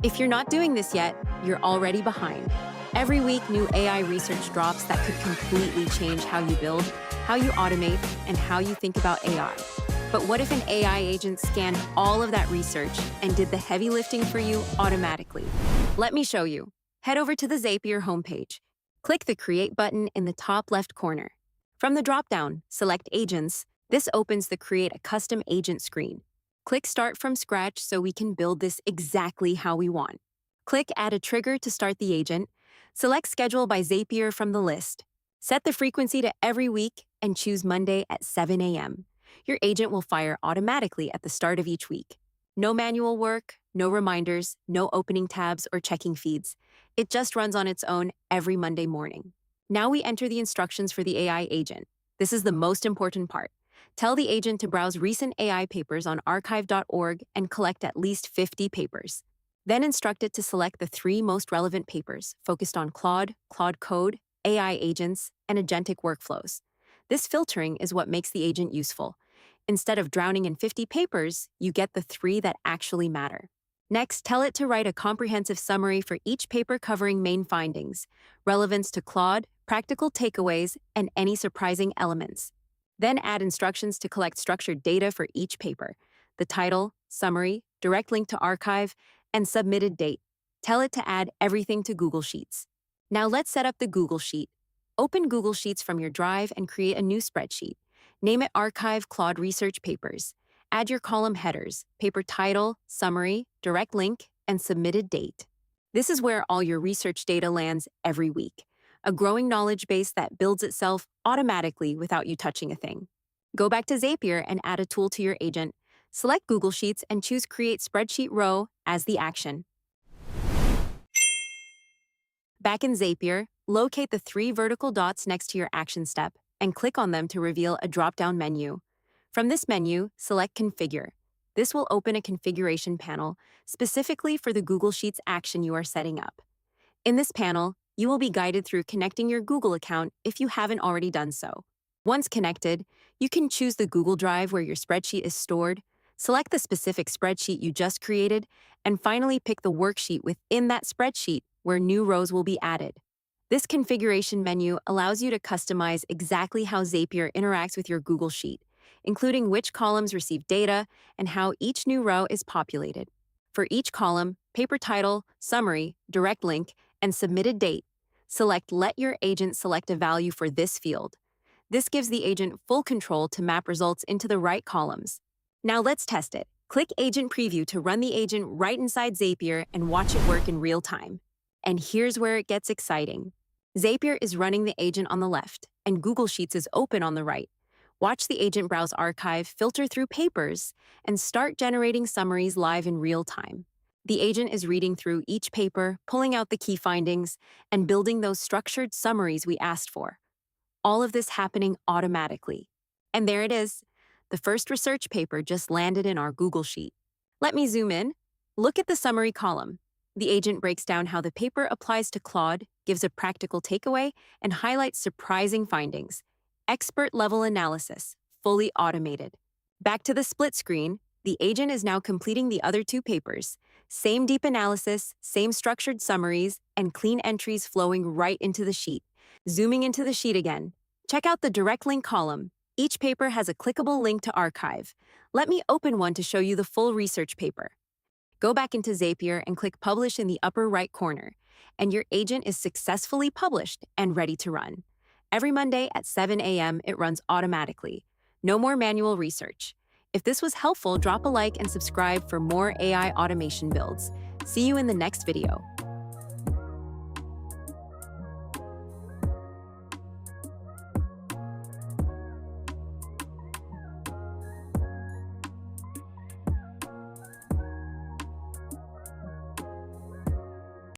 If you're not doing this yet, you're already behind. Every week, new AI research drops that could completely change how you build, how you automate, and how you think about AI. But what if an AI agent scanned all of that research and did the heavy lifting for you automatically? Let me show you. Head over to the Zapier homepage. Click the Create button in the top left corner. From the dropdown, select Agents. This opens the Create a Custom Agent screen. Click Start from Scratch so we can build this exactly how we want. Click Add a Trigger to start the agent. Select Schedule by Zapier from the list. Set the frequency to every week and choose Monday at 7 a.m. Your agent will fire automatically at the start of each week. No manual work, no reminders, no opening tabs or checking feeds. It just runs on its own every Monday morning. Now we enter the instructions for the AI agent. This is the most important part. Tell the agent to browse recent AI papers on archive.org and collect at least 50 papers. Then instruct it to select the 3 most relevant papers focused on Claude, Claude Code, AI agents, and Agentic workflows. This filtering is what makes the agent useful. Instead of drowning in 50 papers, you get the 3 that actually matter. Next, tell it to write a comprehensive summary for each paper covering main findings, relevance to Claude, practical takeaways, and any surprising elements. Then add instructions to collect structured data for each paper: the title, summary, direct link to archive, and submitted date. Tell it to add everything to Google Sheets. Now let's set up the Google Sheet. Open Google Sheets from your drive and create a new spreadsheet. Name it Archive Claude Research Papers. Add your column headers: paper title, summary, direct link, and submitted date. This is where all your research data lands every week. A growing knowledge base that builds itself automatically without you touching a thing. Go back to Zapier and add a tool to your agent. Select Google Sheets and choose Create Spreadsheet Row as the action. Back in Zapier, locate the 3 vertical dots next to your action step and click on them to reveal a drop-down menu. From this menu, select Configure. This will open a configuration panel specifically for the Google Sheets action you are setting up. In this panel, you will be guided through connecting your Google account if you haven't already done so. Once connected, you can choose the Google Drive where your spreadsheet is stored, select the specific spreadsheet you just created, and finally pick the worksheet within that spreadsheet where new rows will be added. This configuration menu allows you to customize exactly how Zapier interacts with your Google Sheet, including which columns receive data and how each new row is populated. For each column, paper title, summary, direct link, and submitted date, select Let your agent select a value for this field. This gives the agent full control to map results into the right columns. Now let's test it. Click Agent Preview to run the agent right inside Zapier and watch it work in real time. And here's where it gets exciting. Zapier is running the agent on the left, and Google Sheets is open on the right. Watch the agent browse archive, filter through papers, and start generating summaries live in real time. The agent is reading through each paper, pulling out the key findings, and building those structured summaries we asked for. All of this happening automatically. And there it is. The first research paper just landed in our Google Sheet. Let me zoom in. Look at the summary column. The agent breaks down how the paper applies to Claude, gives a practical takeaway, and highlights surprising findings. Expert-level analysis, fully automated. Back to the split screen, the agent is now completing the other 2 papers. Same deep analysis, same structured summaries, and clean entries flowing right into the sheet. Zooming into the sheet again. Check out the direct link column. Each paper has a clickable link to archive. Let me open one to show you the full research paper. Go back into Zapier and click Publish in the upper right corner, and your agent is successfully published and ready to run. Every Monday at 7 a.m., it runs automatically. No more manual research. If this was helpful, drop a like and subscribe for more AI automation builds. See you in the next video.